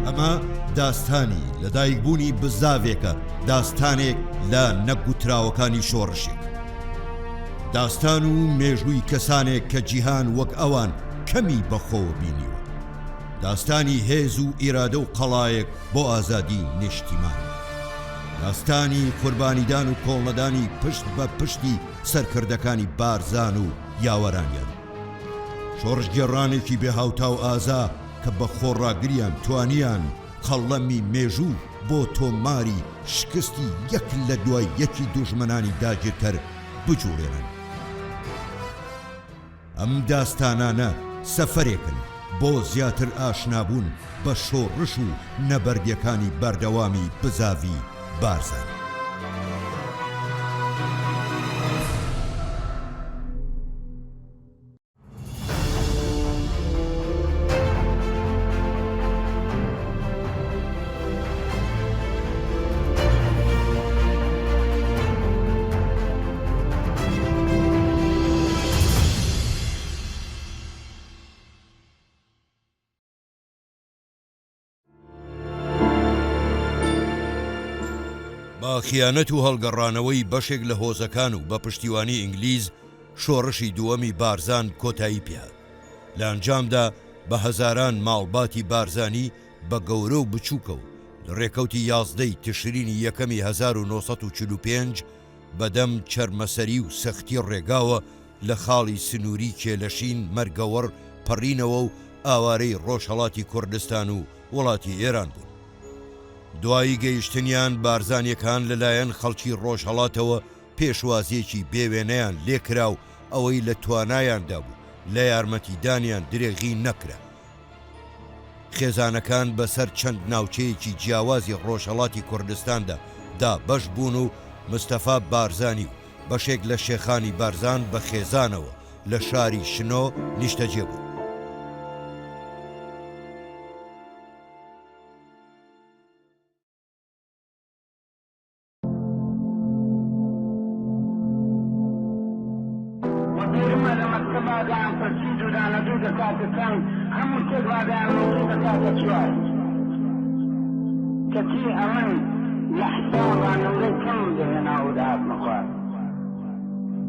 ئەمە داستانی لەدایکبوونی بزاوێکە، داستانێک لە نەگوتراوەکانی شۆڕشێک، داستان و مێژووی کەسانێک کە جیهان وەک ئەوان کەمی بەخۆوە بینیوە، داستانی هێز و ئیرادە و قەڵایەک بۆ ئازادی نیشتیمان، داستانی قوربانیدان و کۆڵنەدانی پشت بە پشتی سەرکردەکانی بارزان و یاوەرانیان، شۆڕشگێڕانێکی بێهاوتا و ئازا کە بە خۆڕاگریان توانیان قەڵەمی مێژوو بۆ تۆماری شکستی یەک لە دوای یەکی دوژمنانی داگیرکەر بجوڵێنن. ئەم داستانانە سەفەرێکن بۆ زیاتر ئاشنابوون بە شۆڕش و نەبەردیەکانی بەردەوامی بزاوی بارزان. با خیانەت و هەڵگەڕانەوەی بەشێک لە هۆزەکان و بە پشتیوانی ئینگلیز شۆڕشی دووەمی بارزان کۆتایی پێهات. لە ئەنجامدا بە هەزاران ماڵباتی بارزانی بە گەورە و بچووکە و لە ڕێکەوتی 11 تشرینی یەکەمی 1945 بەدەم چەرمەسەری و سەختی ڕێگاوە لە خاڵی سنووری کێلەشین مەرگەوەڕ پەڕینەوە و ئاوارەی ڕۆژهەڵاتی کوردستان و وڵاتی ئێران بوون. دوایی گەیشتنیان بارزانیەکان لەلایەن خەڵکی ڕۆژهەڵاتەوە پێشوازیەکی بێوێنەیان لێکرا و ئەوەی لە توانایاندا بوو لە یارمەتیدانیان درێغی نەکرا. خێزانەکان بەسەر چەند ناوچەیەکی جیاوازی ڕۆژهەڵاتی کوردستاندا دا بەش بوون و مستەفا بارزانی و بەشێک لە شێخانی بارزان بە خێزانەوە لە شاری شنۆ نیشتەجێ بوو. كتي أمن لحساب عن كم دهنا وداب مخار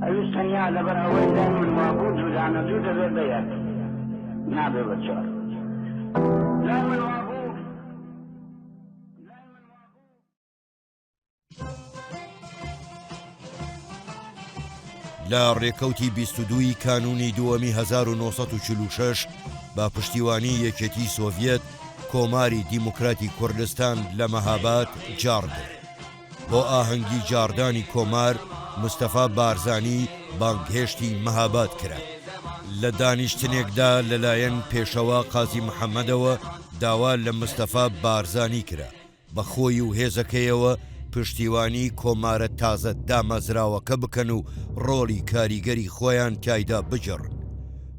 أيستنيا لبر أول دائما موجود وزعنا جود الربيات نابي بشار دائما موجود لا ڕێکەوتی 22 کانونی دووەمی 1946 با پشتیوانی یەکێتی سۆڤیەت کۆماری دیموکراتی کوردستان لە مەهاباد جاردن. بۆ ئاهەنگی جاردانی کۆمار مستەفا بارزانی بانگهێشتی مەهاباد کرا. لە دانیشتنێکدا لەلایەن پێشەوە قازی محەممەدەوە داوا لە مستەفا بارزانی کرا بە خۆی و هێزەکەیەوە پشتیوانی کۆمارە تازە دامەزراوەکە بکەن و ڕۆڵی کاریگەری خۆیان تایدا بجڕن.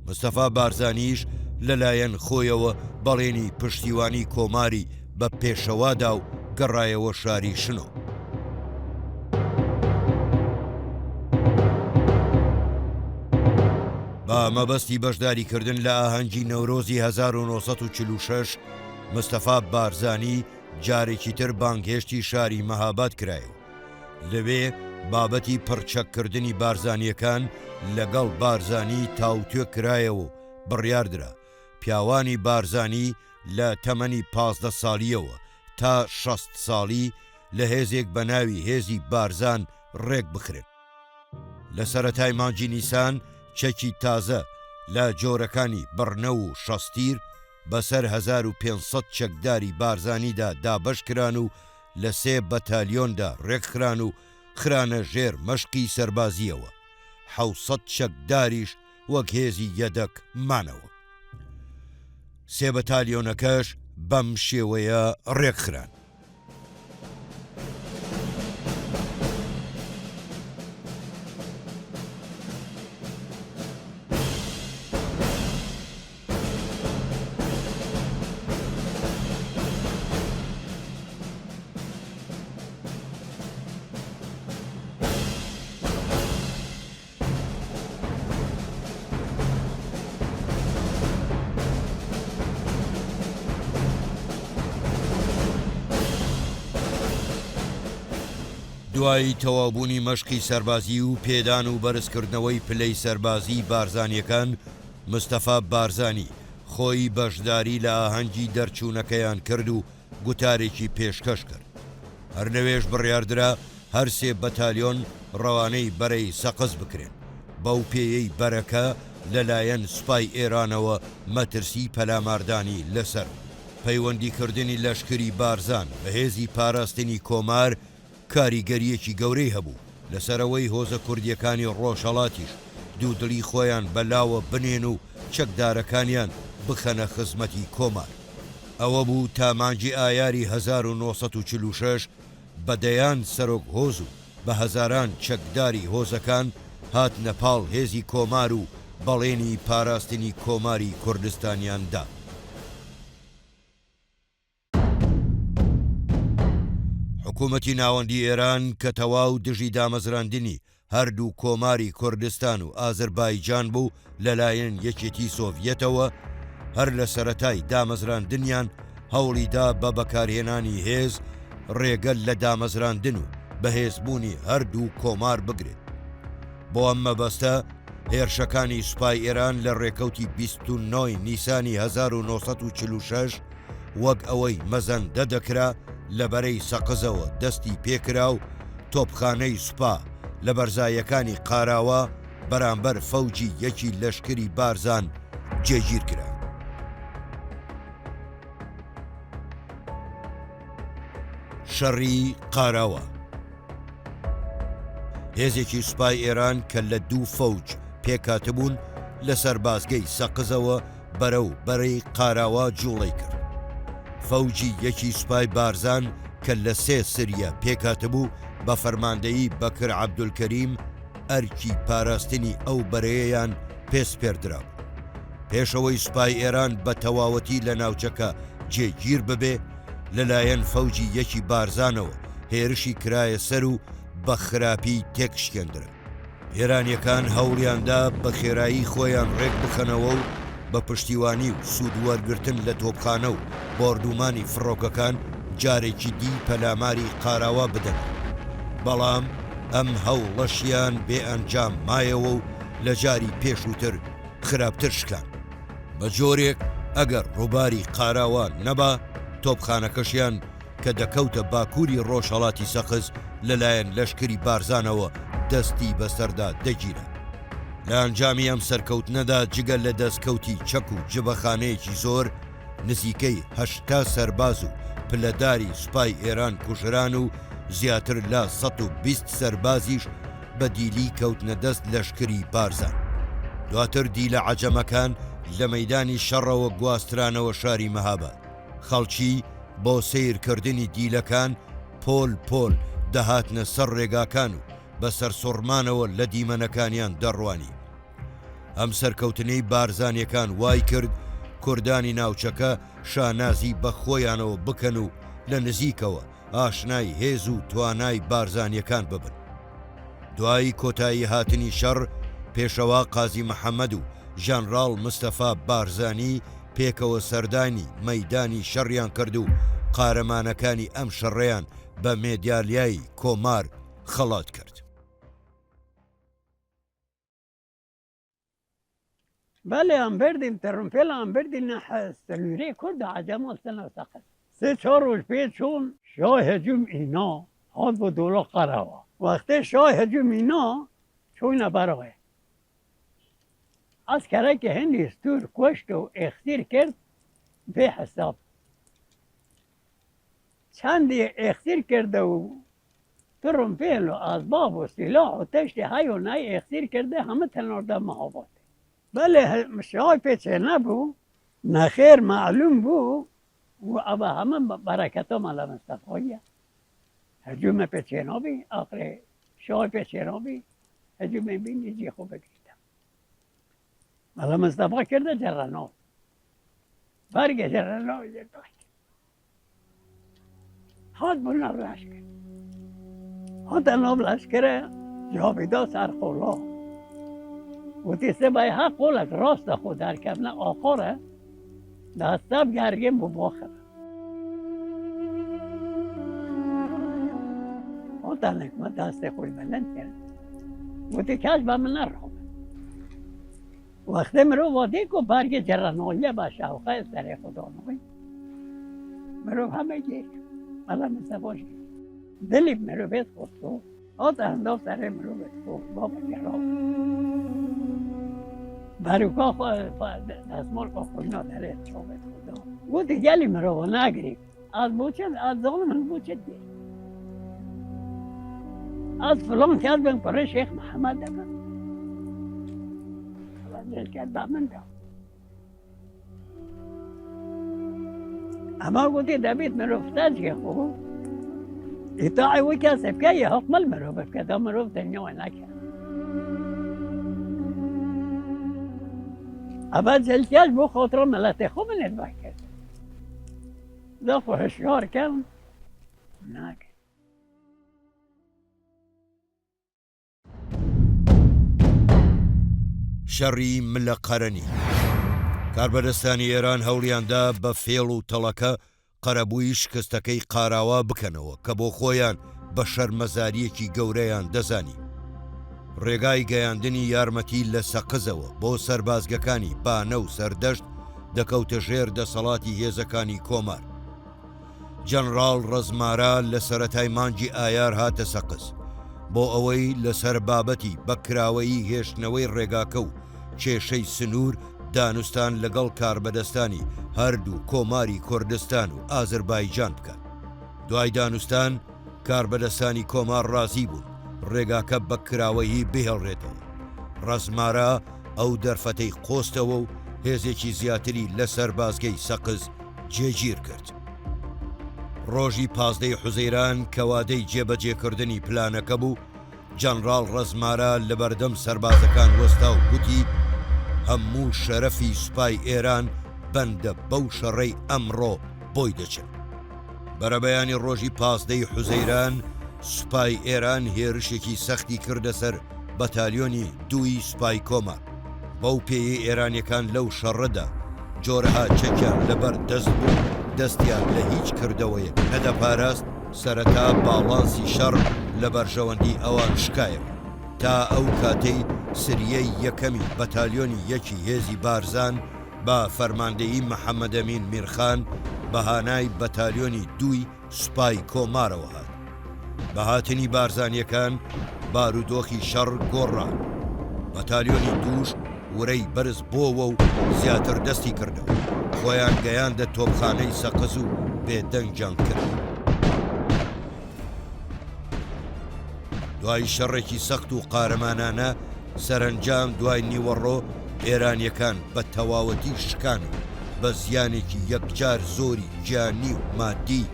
مستەفا بارزانیش لەلایەن خۆیەوە بەڵێنی پشتیوانی کۆماری بە پێشەوادا و گەڕایەوە شاری شنۆ. با مەبەستی بەشداریکردن لە ئاهەنگی نەورۆزی 1946 مستەفا بارزانی جارێکی تر بانگهێشتی شاری مەهاباد کرایەوە. لەوێ بابەتی پڕچەککردنی بارزانیەکان لەگەڵ بارزانی تاوتوێ کرایەوە و بڕیاردرا پیاوانی بارزانی لە تەمەنی 15 ساڵیەوە تا 60 ساڵی لە هێزێک بە ناوی هێزی بارزان ڕێک بخرن. لە سەرەتای مانگی نیسان چەکی تازە لە جۆرەکانی بڕنە و شەستیر بەسەر 1500 چەکداری بارزانیدا دابەش کران و لە 3 بەتالیۆندا ڕێکخران و خرانە ژێر مەشقی سەربازیەوە. 700 چەکداریش وەک هێزی یەدەک مانەوە. 3 بەتالیۆنەکەش بەم شێوەیە ڕێکخران. دوای تەوابوونی مەشقی سەربازی و پێدان و بەرزکردنەوەی پلەی سەربازی بارزانیەکان، مستەفا بارزانی خۆی بەشداری لە ئاهەنگی دەرچوونەکەیان کرد و گوتارێکی پێشکەش کرد. هەرنەوێش بڕیاردرا هەر سێ بەتالیۆن ڕەوانەی بەرەی سەقز بکرێن. بەو پێیەی بەرەکە لەلایەن سوپای ئێرانەوە مەترسی پەلاماردانی لەسەر پەیوەندیکردنی لەشکری بارزان بە هێزی پاراستنی کۆمار کاریگەریەکی گەورەی هەبوو لەسەرەوەی هۆزە کوردیەکانی ڕۆژهەڵاتیش دوودڵی خۆیان بەلاوە بنێن و چەکدارەکانیان بخەنە خزمەتی کۆمار. ئەوە بوو تا مانگی ئایاری 1946 بەدەیان سەرۆک هۆز و بە هەزاران چەکداری هۆزەکان هات نەپاڵ هێزی کۆمار و بەڵێنی پاراستنی کۆماری کوردستانیاندا. حکوومەتی ناوەندی ئێران کە تەواو دژی دامەزراندنی هەردوو کۆماری کوردستان و ئازەربایجان بوو لەلایەن یەکێتی سۆڤیەتەوە، هەر لە سەرەتای دامەزراندنیان هەوڵیدا بە بەکارهێنانی هێز ڕێگەل لە دامەزراندن و بەهێزبوونی هەردوو کۆمار بگرێت. بۆ ئەم مەبەستە هێرشەکانی سوپای ئێران لە ڕێکەوتی 29 نیسانی 1946 وەک ئەوەی مەزەندە دەکرا لە بەرەی سەقزەوە دەستی پێکرا و تۆپخانەی سوپا لە بەرزایەکانی قاراوە بەرامبەر فەوجی یەکی لەشکری بارزان جێگیر کرا. شەڕی قاراوە هێزێکی سوپای ئێران کە لە دوو فەوج پێکاتبوون لەسەر بازگەی سەقزەوە بەرە و بەرەی قاراوە جوڵەی کرد. فەوجی یەکی سوپای بارزان کە لە سێ سریە پێکاتبوو بە فەرماندەیی بەکر عەبدولکەریم ئەرکی پاراستنی ئەو بەرەیەیان پێسپێردرا. پێشەوەی سوپای ئێران بە تەواوەتی لە ناوچەکە جێگیر ببێ، لەلایەن فەوجی یەکی بارزانەوە هێرشی کرایە سەر و بە خراپی تێکشکێندرا. ئێرانیەکان هەوڵیاندا بە خێرایی خۆیان ڕێک بخەنەوە و بە پشتیوانی و سوودوەرگرتن لە تۆپخانە و بۆردومانی فڕۆکەکان جارێکی دی پەلاماری قاراوە بدەن. بەڵام ئەم هەوڵەشیان بێ ئەنجام مایەوە و لە جاری پێشووتر خراپتر شکان. بە جۆرێک ئەگەر ڕووباری قاراوە نەبا، تۆپخانەکەشیان کە دەکەوتە باکووری ڕۆژهەڵاتی سەقز لەلایەن لەشکری بارزانەوە دەستی بەسەردا دەگیرە. لە ئەنجامی ئەم سەرکەوتنەدا جگەل لە دەستکەوتی چەک و جبەخانەیەکی زۆر نزیکەی 80 سەرباز و پلەداری سوپای ئێران کوژران و زیاتر لە 120 سەربازیش بە دیلی کەوتنە دەست لەشکری بارزان. دواتر دیلە عەجەمەکان لە مەیدانی شەڕەوە گواسترانەوە شاری مەهاباد. خەڵکی بۆ سیرکردنی دیلەکان پۆل پۆل دەهاتنە سەر ڕێگاکان و بەسەر سوڕمانەوە لە دیمەنەکانیان دەڕوانی. ئەم سەرکەوتنەی بارزانیەکان وای کرد کوردانی ناوچەکە شانازی بە خۆیانەوە بکەن و لە نزیکەوە ئاشنای هێز و توانای بارزانیەکان ببن. دوایی کۆتایی هاتنی شەڕ، پێشەوا قازی محەممەد و ژەنڕاڵ مستەفا بارزانی پێکەوە سەردانی مەیدانی شەڕیان کرد و قارەمانەکانی ئەم شەڕەیان بە مێدالیای کۆمار خەڵات کرد. بله هم بردیم ترمپل هم بردیم سلوری کرد عجم هستن سقط 3-4 روز پیش چون شاه هجوم اینا هاد با دولا قراوه وقتی شاه هجوم اینا چون برای از کره که هندی استور کشت و اختیر کرد به حساب چندی اختیر کرده و ترمپل و اسباب و سلاح و تشت های و نای اختیر کرده همه تنورده محابات. بله شاه پیچه نبو نخیر معلوم بو و ابا همه برکت مالا مصطفیه هجوم پیچه نبی آخر شاه پیچه نبی هجوم بینی جی خوب بگیردم مالا مصطفی کرده جرانو برگه جرانو هاد بنا لشکر هاد نام لشکر جاویدا سرخولا و تیسته بای حق قولت راست خود در کبنه آخره دستم گرگم بباخره تانك ما دست خوی بلند کرد گفتی کاش با من نرم وقتی مرو وادی کو برگ جرانویه باشه و خیلی سر خدا نوی مرو همه گیر حالا مصطفاش دلی مرو بیت خودتو آت انداف سر مرو بیت خود بابا جرام باروکا دستمال که خوشنا داره چو بیت خدا گفتی گلی مرو نگریم از بوچه از ظالم بوچه دیر از فلان کرد بین پر شیخ محمد دکن دل کرد با من دا اما گوتی دبیت مروفتاج که خوب اطاعی وی کسب که یه حکم المروفت که دا مروفت نوع نکرد اما جلتیاج بو خاطر ملت خوب ندبه کرد دا خوشگار کن نکرد شەڕی ملە قەرەنی کاربەدەستانی ئێران هەوڵیاندا بە فێڵ و تەڵەکە قەرەبووی شکستەکەی قاراوە بکەنەوە کە بۆ خۆیان بە شەرمەزاریەکی گەورەیان دەزانی ڕێگای گەیاندنی یارمەتی لە سەقزەوە بۆ سەربازگەکانی بانە و سەردەشت دەکەوتە ژێر دەسەڵاتی هێزەکانی کۆمار جەنرال ڕزمارە لە سەرەتای مانگی ئایار هاتە سەقز بۆ ئەوەی لەسەر بابەتی بەکراوەیی هێشتنەوەی ڕێگاکە و کێشەی سنوور دانوستان لەگەڵ کاربەدەستانی هەردوو کۆماری کوردستان و ئازەربایجان بکات دوای دانوستان کاربەدەستانی کۆمار ڕازی بوون ڕێگاکە بەکراوەیی بهێڵڕێتەوە ڕزمارە ئەو دەرفەتەی قۆستەوە و هێزێکی زیاتری لەسەر بازگەی سەقز جێگیر کرد ڕۆژی 15 حوزەیران کە وادەی جێبەجێکردنی پلانەکە بوو جەنرال ڕزمارە لە بەردەم سەربازەکان وەستا و گوتی هەموو شەرەفی سوپای ئێران بەندە بەو شەڕەی ئەمڕۆ بۆی دەچن بەرەبەیانی ڕۆژی 15 حوزەیران سوپای ئێران هێرشێکی سەختی کردە سەر بەتالیۆنی دووی سوپای کۆمار بەو پێیەی ئێرانیەکان لەو شەڕەدا جۆرەها چەکیان لەبەر دەست بوو دەستیان لە هیچ کردەوەیە نەدەپاراست سەرەتا باڵانسی شەڕ لە بەرژەوەندی ئەوان شکایەوە تا ئەو کاتەی سریەی یەکەمی بەتالیۆنی یەکی هێزی بارزان بە فەرماندەیی محەممەد ئەمین میرخان بەهانای بەتالیۆنی دووی سوپای کۆمارەوە هات بە هاتنی بارزانیەکان بارودۆخی شەڕ گۆڕان بەتالیۆنی دووش ورەی بەرز بۆوە و زیاتر دەستی کردەوە خۆیان گەیاندە تۆپخانەی سەقز و بێدەنگیان کرد دوای شەڕێکی سەخت و قارەمانانە سەرنجام دوای نیوەڕۆ ئێرانیەکان بە تەواوەتی شکان و بە زیانێکی یەکجار زۆری گیانی و مادی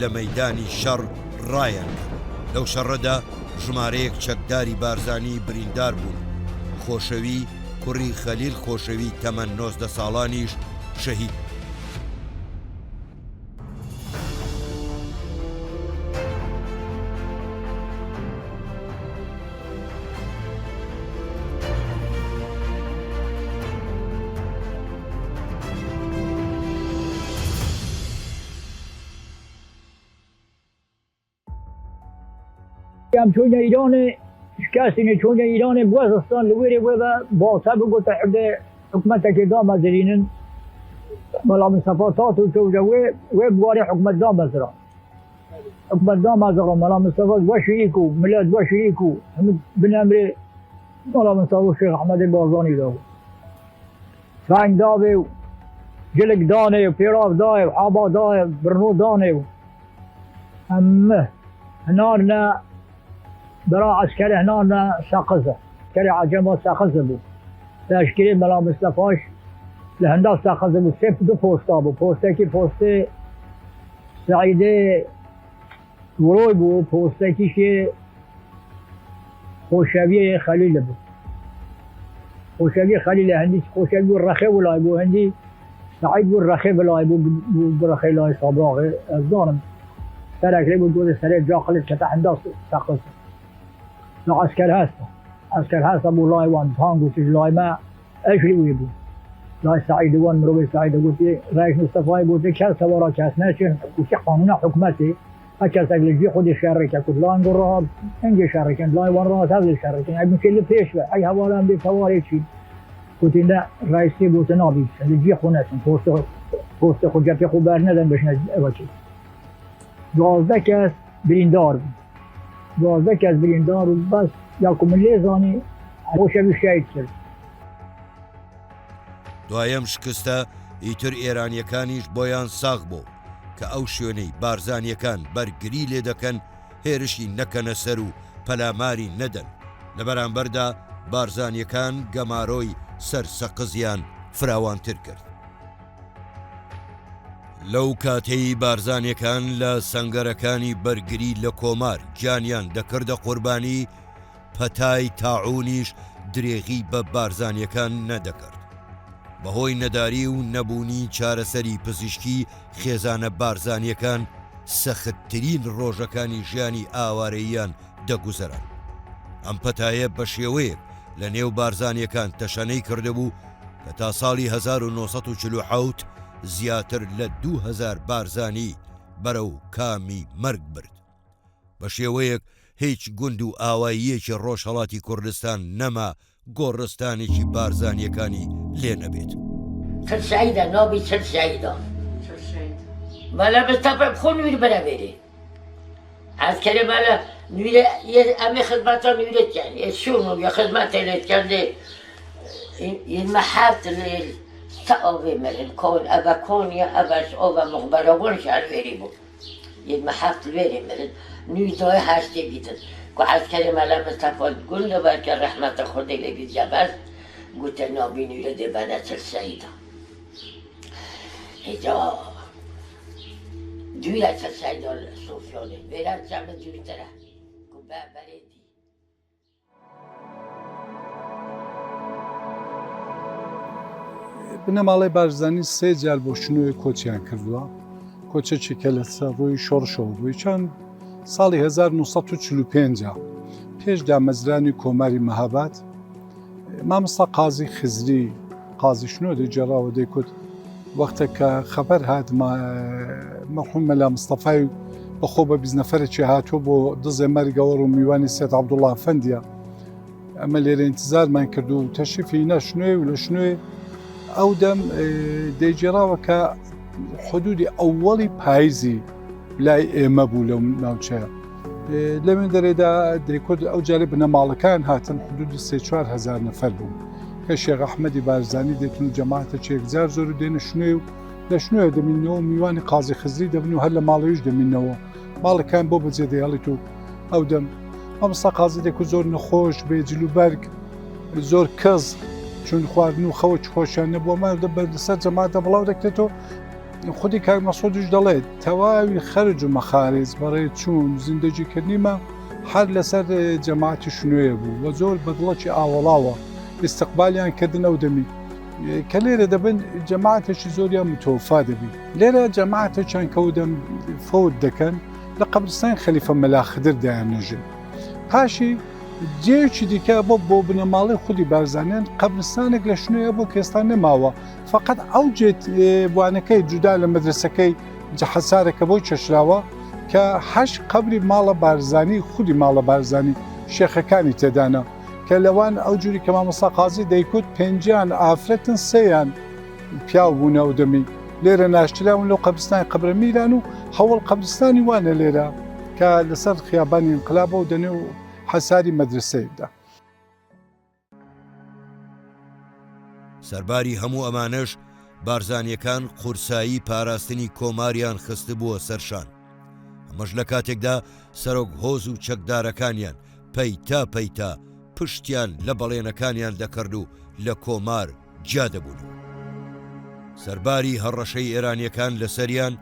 لە مەیدانی شەڕ ڕایان کرد لەو شەڕەدا ژمارەیەک چەکداری بارزانی بریندار بوون خۆشەوی کوڕی خەلیل خۆشەوی تەمەن 19 ساڵانیش شەهید چون ایران شکستین چون ایران بوزستان لویری و با سبب و تحت حکمت که دام ازرینن ملا مصطفى تاتو توجه و بواری حکمت دام ازرا حکمت دام ازرا ملا مصطفى و شریکو ملت و شریکو هم بن امر ملا مصطفى شیخ احمد بازانی داو سنگ داوه و جلک دانه و پیراف داوه و حابا داوه برنو دانه و همه هنارنا برا عسكري هنا ساقزه عسكري عجمه ساقزه بو تشكيل ملا مصطفاش لهندا ساقزه بو سيف دو بوستا بو بوستا كي بوستا سعيده وروي بو بوستا كي شي خوشاويه خليل بو خوشاويه خليل هندي خوشاويه الرخي ولا بو هندي سعيد بو الرخي ولا بو الرخي لا صباغ الظالم ترك لي بو دول سريع جاخل كتا هندا ساقزه لا عسكر هسه ابو لاي وان تانجو تج لاي ما ايش اللي يبو لاي سعيد وان مروي سعيد قلت رئيس مصطفى قلت كاس ورا كاس ناشر وش قانون حكومتي أكاسك لجي خودي شاركة كل لا نقول راب إنجي شاركة لا ورا هذا شاركة أي ممكن لفيش أي هوالا بي ثواري شيء قلت لا رئيسي بوتنابي لجي خوناتهم پست خودجا خوبر ندن بشن اوکی 12 کس بریندار 12 کس بریندار و بس یاکم لیزانی خوشوی شهید کرد. دوایەم شکستە ئیتر ئێرانیەکانیش بۆیان ساغ بوو کە ئەو شوێنەی بارزانیەکان بەرگری لێ دەکەن هێرشی نەکەنە سەر و پەلاماری نەدەن لە بەرامبەردا بارزانیەکان گەمارۆی سەر سەقزیان فراوانتر کرد. لەو کاتەی بارزانیەکان لە سەنگەرەکانی بەرگری لە کۆمار گیانیان دەکردە قوربانی پەتای تاعونیش درێغی بە بارزانیەکان نەدەکرد. بەهۆی نەداری و نەبوونی چارەسەری پزیشکی خێزانە بارزانیەکان سەختترین ڕۆژەکانی ژیانی ئاوارەییان دەگوزەران. ئەم پەتایە بە شێوەیەک لە نێو بارزانیەکان تەشەنەی کردهبوو کە تا ساڵی 1947 زیاتر لە 2000 بارزانی بەرەو کامی مەرگ برد. بە شێوەیەک هیچ گوند و ئاواییەکی ڕۆژهەڵاتی کوردستان نەما گۆڕستانێکی بارزانیەکانی لێ نەبێت. چل شهیدە نابی چل شهیدە مەلا مستەفا بخۆ نوێر بەرەبێرێ عەسکەرێ مەلا نوێرە ئەمێ خزمەتە نوێرت کرد شوم یا خزمەتە لێت کردێ المحافت الليل سأوي مرن كون أبا كونيا أباش أوبا مخبرة ونش على الفيري بو المحافت الفيري مرن نويدوي هاشتي بيتن كو عسكري مالا مصطفى قلنا بارك الرحمة خدي لي بالجبل قلت نوبي نويد بنات السيدة هجا دويلة السيدة الصوفيوني بيرات زعما دويترا كوبا بريدي بنەماڵی بارزانی سێ جار بۆ شنوێ کۆچیان کردووە کۆچێکی کە لە سەر ڕووی شۆڕشەوە بووی چەند ساڵی 1945 پێش دامەزرانی کۆماری مەهاباد مامۆستا قازی خزری قازی شنۆ دەیجێڕاوە دەیکوت وەختە کە خەبەر هات مەرحووم مەلا مستەفای بەخۆ بە 20 نەفەرێکی هاتووە بۆ دزێ مەرگەوەڕ و میوانی سێت عەبدوڵڵا ئەفەندیە ئەمە لێرە ئینتیزارمان کردو و تەشریفی هینە شنوێ و لە شنوێ ئەو دەم دەیجێڕاوە کە حدودی ئەوەڵی پاییزی لای ئێمە بوو لەو ناوچەیە لەوێن دەرێدا دەیکوت ئەو جارێ بنەماڵەکان هاتن حدودی 3-4 هەزار نەفەر بوون کە شێخ ئەحمەدی بارزانی دێتن و جەماعەتە چێکجار زۆر و دێنە شنوێ و لە شنوێ دەمینەوە میوانی قازی خزری دەبن و هەر لە ماڵەویش دەمینەوە ماڵەکان بۆ بەجێ دەیاڵێت و ئەو دەم مامۆستا قازی دەیکوت زۆر نەخۆش بێ جلوبەرگ زۆر کەس چون خواردن و خەوە خۆشیان نەبووەمە بەسەر جەماعەتە بڵاو دەکرێتەوە خودی کاک مەسعودیش دەڵێت تەواوی خەرج و مەخارج بەڕێ چوون زیندەجیکردنیمە هەر لەسەر جەماعەتی شنوێیە بوو وە زۆر بەدڵەکی ئاوەڵاوە استقبالیان کردن ئەو دەمی کە لێرە دەبن جەماعەتێکی زۆریان متۆفا دەبی لێرە جەماعەتێکیان کە دەم فەوت دەکەن لە قەبرستان خەلیفە مەلا خدر دایانێژن پاشی جێوکی دیکە بۆ بنەماڵی خودی بارزانیان قەبرستانێک لە شنوێیە بۆ کێستان نەماوە فقط ئەو جێت بوانەکەی جودا لە مەدرسەکەی حەسارەکە بۆی چەشراوە کە 8 قەبری ماڵە بارزانی خودی ماڵە بارزانی شێخەکانی تێدانە کە لەوان ئەو جووری کە مامۆستا قازی دەیکوت 5 ئافرەتن 3 پیاو بوونە و دەمی لێرە ناشتراون لەو قەبرستانی قەبرە میران و هەوڵ قەبرستانی وانە لێرە کە لەسەر خیابانی انقلابە و دەنێ و حەساری مەدرسەیەدا. سەرباری هەموو ئەمانەش بارزانیەکان قورسایی پاراستنی کۆماریان خست بووە سەرشان ئەمەش لە کاتێکدا سەرۆک هۆز و چەکدارەکانیان پەیتا پشتیان لە بەڵێنەکانیان دەکرد و لە کۆمار جا دەبوون. سەرباری هەڕەشەی ئێرانیەکان لە سەریان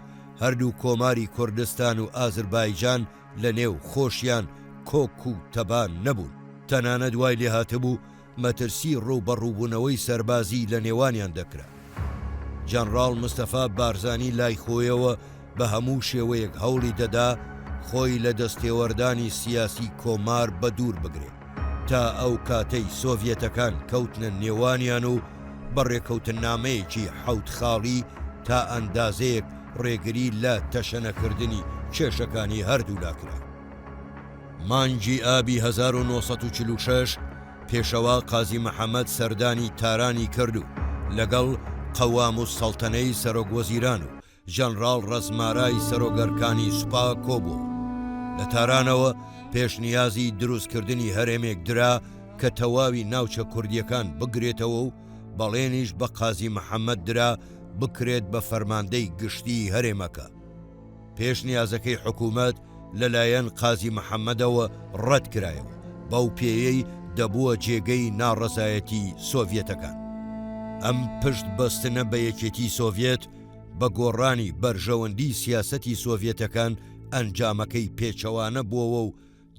هەردوو کۆماری کوردستان و ئازربایجان لە نێو خۆشیان کۆک و تەبان نەبوون تەنانە دوای لێهاتبوو مەترسی ڕووبەڕووبوونەوەی سەربازی لە نێوانیان دەکرا. جەنڕاڵ مستەفا بارزانی لای خۆیەوە بە هەموو شێوەیەک هەوڵی دەدا خۆی لە دەستێوەردانی سیاسی کۆمار بە دوور بگرێت تا ئەو کاتەی سۆڤیەتەکان کەوتنە نێوانیان و بەڕێکەوتنامەیەکی حەوت خاڵی تا ئەندازەیەک ڕێگری لە تەشەنەکردنی کێشەکانی هەردوو لاکرا. مانگی ئابی 1946 پێشەوا قازی محەممەد سەردانی تارانی کرد و لەگەڵ قەوام و سەڵتەنەی سەرۆکوەزیران و ژەنڕاڵ ڕەزمارای سەرۆگەرکانی سوپا کۆبوو. لە تارانەوە پێشنیازی دروستکردنی هەرێمێک درا کە تەواوی ناوچە کوردیەکان بگرێتەوە و بەڵێنیش بە قازی محەممەد درا بکرێت بە فەرماندەی گشتی هەرێمەکە. پێشنیازەکەی حکوومەت لەلایەن قازی محەممەدەوە ڕەت کرایەوە، بەو پێیەی دەبووە جێگەی ناڕەزایەتی سۆڤیەتەکان. ئەم پشت بەستنە بە یەکێتی سۆڤێت بە گۆڕانی بەرژەوەندی سیاسەتی سۆڤێتەکان ئەنجامەکەی پێچەوانە بووەوە و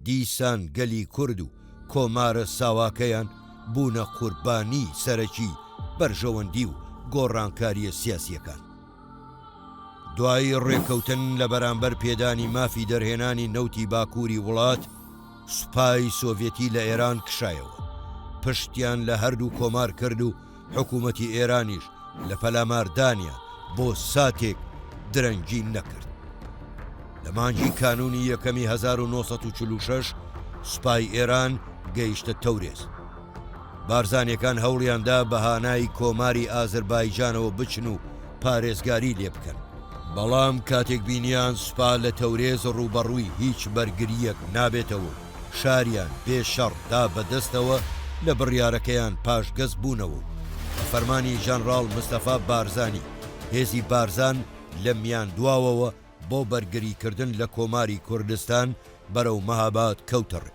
دیسان گەلی کورد و کۆمارە ساواکەیان بوونە قوربانی سەرەکی بەرژەوەندی و گۆڕانکاریە سیاسیەکان. دوای ڕێکەوتن لە بەرامبەر پێدانی مافی دەرهێنانی نەوتی باکووری وڵات، سوپای سۆڤێتی لە ئێران کشایەوە، پشتیان لە هەردوو کۆمار کرد و حکوومەتی ئێرانیش لە پەلاماردانیان بۆ ساتێک درەنگی نەکرد. لە مانگی کانونی یەکەمی 1946 سوپای ئێران گەیشتە تەورێز. بارزانیەکان هەوڵیاندا بەهانای کۆماری ئازەربایجانەوە بچن و پارێزگاری لێ بکەن، بەڵام کاتێک بینیان سوپا لە تەورێز ڕوبەڕووی هیچ بەرگریەک نابێتەوە، شاریان بێشەڕ دا بەدەستەوە لە بڕیارەکەیان پاشگەز بوونەوە. بە فەرمانی ژەنڕاڵ مستەفا بارزانی هێزی بارزان لە میان دواوەوە بۆ بەرگریکردن لە کۆماری کوردستان بەرەو مەهاباد کەوتەڕ.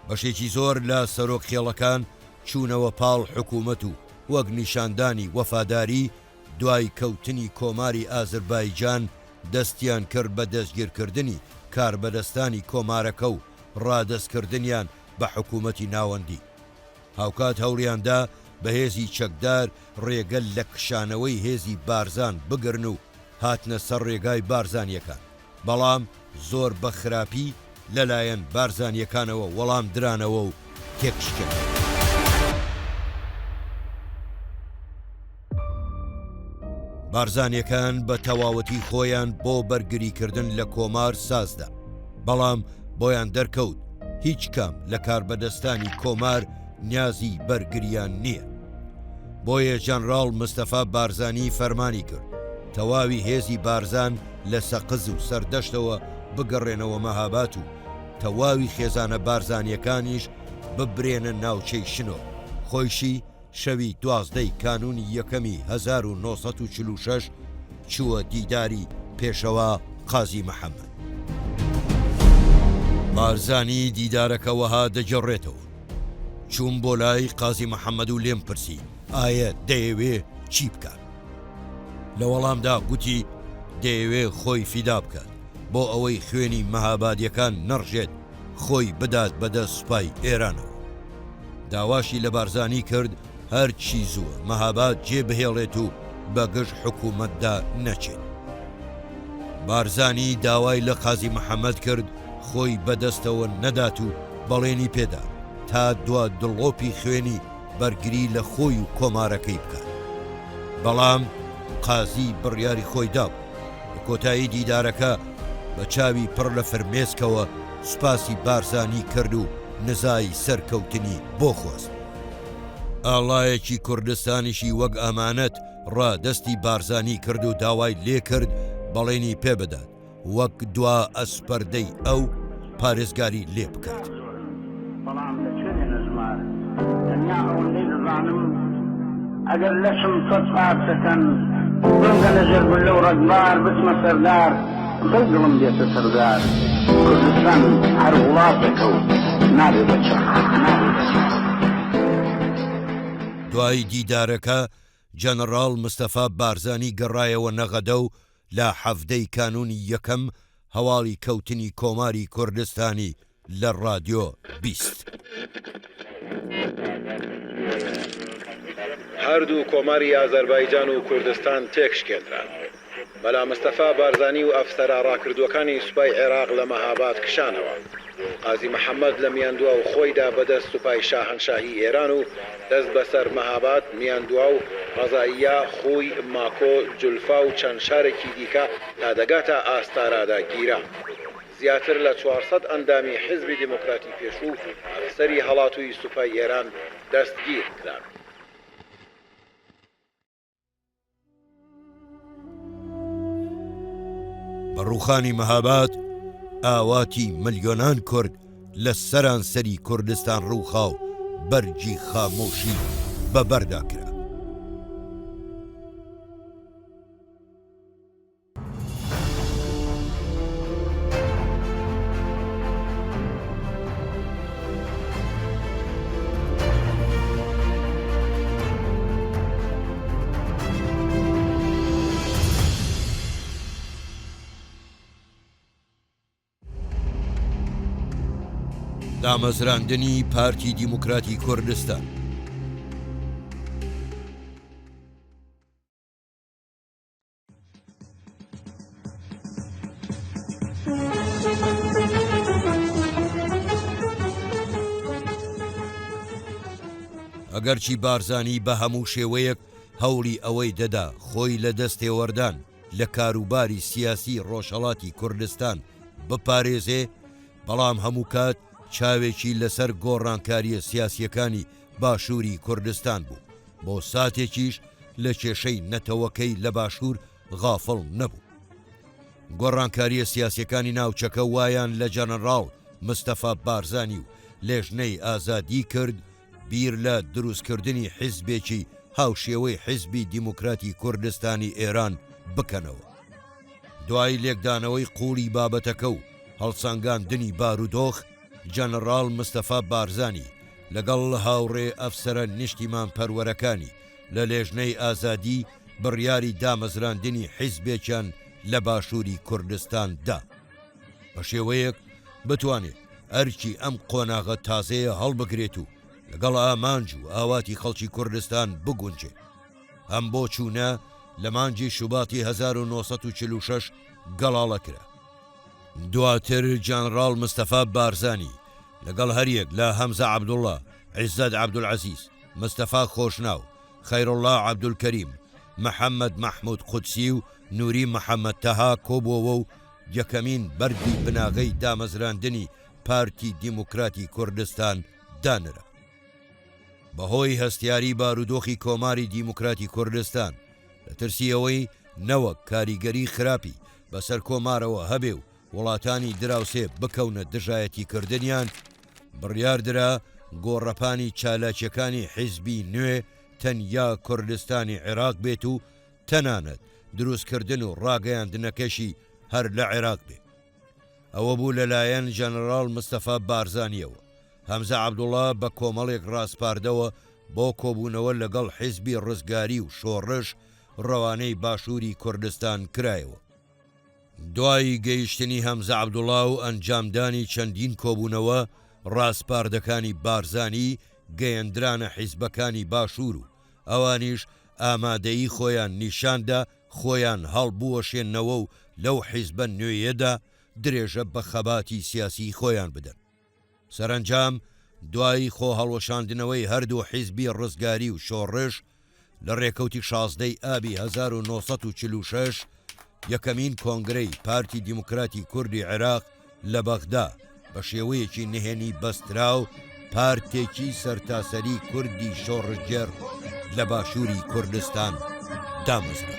بەشێکی زۆر لە سەرۆکخێڵەکان چوونەوە پاڵ حکوومەت و وەک نیشاندانی وەفاداری دوای کەوتنی کۆماری ئازەربایجان دەستیان کرد بە دەستگیرکردنی کاربەدەستانی کۆمارەکە و ڕادەستکردنیان بە حکوومەتی ناوەندی. هاوکات هەوڵیاندا بە هێزی چەکدار ڕێگەل لە کشانەوەی هێزی بارزان بگرن و هاتنە سەر ڕێگای بارزانیەکان، بەڵام زۆر بە خراپی لەلایەن بارزانیەکانەوە وەڵام درانەوە و تێکشکن. بارزانیەکان بە تەواوەتی خۆیان بۆ بەرگریکردن لە کۆمار سازدا، بەڵام بۆیان دەرکەوت هیچ کام لە کاربەدەستانی کۆمار نیازی بەرگریان نییە. بۆیە ژەنڕاڵ مستەفا بارزانی فەرمانی کرد تەواوی هێزی بارزان لە سەقز و سەردەشتەوە بگەڕێنەوە مەهابات و تەواوی خێزانە بارزانیەکانیش ببرێنە ناوچەی شنۆ. خۆیشی شەوی 12 کانونی یەکەمی 1946 چووە دیداری پێشەوا قازی محەممەد. بارزانی دیدارەکە وەها دەجێڕێتەوە. چوون بۆ لای قازی محەممەد و لێم پرسی ئایا دەیەوێ چی بکات؟ لە وەڵامدا گوتی دەیەوێ خۆی فیدا بکات بۆ ئەوەی خوێنی مەهابادیەکان نەڕژێت، خۆی بدات بەدەست سوپای ئێرانەوە. داواشی لە بارزانی کرد هەرچی زووە مەهاباد جێبهێڵێت و بەگشت حکوومەتدا نەچێت. بارزانی داوای لە قازی محەممەد کرد خۆی بەدەستەوە نەدات و بەڵێنی پێدا تا دوا دڵۆپی خوێنی بەرگری لە خۆی و کۆمارەکەی بکات، بەڵام قازی بڕیاری خۆی داو. لە کۆتایی دیدارەکە بە چاوی پڕ لە فرمێسکەوە سوپاسی بارزانی کرد و نزای سەرکەوتنی بۆ خۆست. ئاڵایەکی کوردستانیشی وەک ئەمانەت ڕادەستی بارزانی کرد و داوای لێ کرد بەڵێنی پێ بدات وەک دوا ئەسپەردەی ئەو پارێزگاری لێ بکات. بەڵام لە چێنێ نەژمار تەنیا ئەوەندەی دەزانم ئەگەر لەشم سەد پارچەکەن بمگە لەژێر بن لەو ڕەگبار بچمە سەردار دڵم دێتە سەردار. کوردستان هەر وڵاتێکە و نابێ بە چەق. دوای دیدارەکە جەنەڕاڵ مستەفا بارزانی گەڕایەوە نەغەدە و لە حەفتەی کانونی یەکەم هەواڵی کەوتنی کۆماری کوردستانی لە ڕادیۆ 20. هەردوو کۆماری ئازەربایجان و کوردستان تێکشکێنران، بەلا مستەفا بارزانی و ئەفسەرە ڕاکردوەکانی سوپای عێراق لە مەهاباد کشانەوە. قازی محەممەد لە میاندووە و خۆیدا بەدەست سوپای شاهنشاهی ئێران و دەست بەسەر مەهاباد میاندووە و ڕەزاییە خۆی ماکۆ جولفا و چەند شارێکی دیکە تا دەگاتە ئاستارادا گیرا. زیاتر لە 400 ئەندامی حزبی دیموکراتی پێشوو ئەفسەری هەڵاتووی سوپای ئێران دەستگیر کران. بە ڕووخانی مەهاباد ئاواتی ملیۆنان کورد لە سەرانسەری کوردستان ڕووخاو بەرگی خامۆشی بەبەردا کرا. دامەزراندنی پارتی دیموکراتی کوردستان. ئەگەرچی بارزانی بە هەموو شێوەیەک هەوڵی ئەوەی دەدا خۆی لە دەستێوەردان لە کاروباری سیاسی ڕۆژهەڵاتی کوردستان بپارێزێ، بەڵام هەموو کات چاوێکی لەسەر گۆڕانکاریە سیاسیەکانی باشووری کوردستان بوو، بۆ ساتێکیش لە کێشەی نەتەوەکەی لە باشوور غافڵ نەبوو. گۆڕانکاریە سیاسیەکانی ناوچەکە وایان لە جەنەڕاڵ مستەفا بارزانی و لێژنەی ئازادی کرد بیر لە دروستکردنی حیزبێکی هاوشێوەی حیزبی دیموکراتی کوردستانی ئێران بکەنەوە. دوای لێکدانەوەی قوڵی بابەتەکە و هەڵسانگاندنی بارودۆخ، جەنەڕاڵ مستەفا بارزانی لەگەڵ هاوڕێ ئەفسەرە نیشتیمان پەروەرەکانی لە لێژنەی ئازادی بڕیاری دامەزراندنی حیزبێکیان لە باشووری کوردستان دا، بە شێوەیەک بتوانێت ئەرکی ئەم قۆناغە تازەیە هەڵبگرێت و لەگەڵ ئامانج و ئاواتی خەڵکی کوردستان بگونجێ. ئەم بۆ چوونە لە مانگی شوباتی 1946 گەڵاڵە کرا. دواتر جەنەڕاڵ مستەفا بارزانی لەگەڵ هەریەک لە هەمزە عەبدوڵڵا، عیزەت عەبدولعەزیز، مستەفا خۆشناو، خەیرۆڵڵا عەبدولکەریم، محەممەد مەحموود قودسی و نووری محەممەد تەها کۆبووەوە و یەکەمین بەردی بناغەی دامەزراندنی پارتی دیموکراتی کوردستان دانرا. بەهۆی هەستیاری بارودۆخی کۆماری دیموکراتی کوردستان لە ترسیەوەی نەوەک کاریگەری خراپی بەسەر کۆمارەوە هەبێ و وڵاتانی دراوسێ بکەونە دژایەتی کردنیان، بڕیاردرا گۆڕەپانی چالاکیەکانی حیزبی نوێ تەنیا کوردستانی عێراق بێت و تەنانەت دروستکردن و ڕاگەیاندنەکەشی هەر لە عێراق بێ. ئەوە بوو لەلایەن جەنەڕاڵ مستەفا بارزانیەوە. هەمزە عەبدوڵڵا بە کۆمەڵێک ڕاستپاردەوە بۆ کۆبوونەوە لەگەڵ حیزبی ڕزگاری و شۆڕش ڕەوانەی باشووری کوردستان کرایەوە. دوای گەیشتنی هەمزە عەبدوڵڵا و ئەنجامدانی چەندین کۆبوونەوە، ڕاستپاردەکانی بارزانی گەیەندرانە حیزبەکانی باشوور و ئەوانیش ئامادەیی خۆیان نیشاندا خۆیان هەڵبوەشێنەوە و لەو حیزبە نوێیەدا درێژە بە خەباتی سیاسی خۆیان بدەن. سەرنجام دوای خۆ هەڵوەشاندنەوەی هەردوو حیزبی ڕزگاری و شۆڕش لە ڕێکەوتی 16 ئابی 1946 یەکەمین کۆنگرەی پارتی دیموکراتی کوردی عێراق لە بەغدا بە شێوەیەکی نهێنی بەستراو پارتێکی سەرتاسەری کوردی شۆڕجێر لە باشووری کوردستان دامەزرا.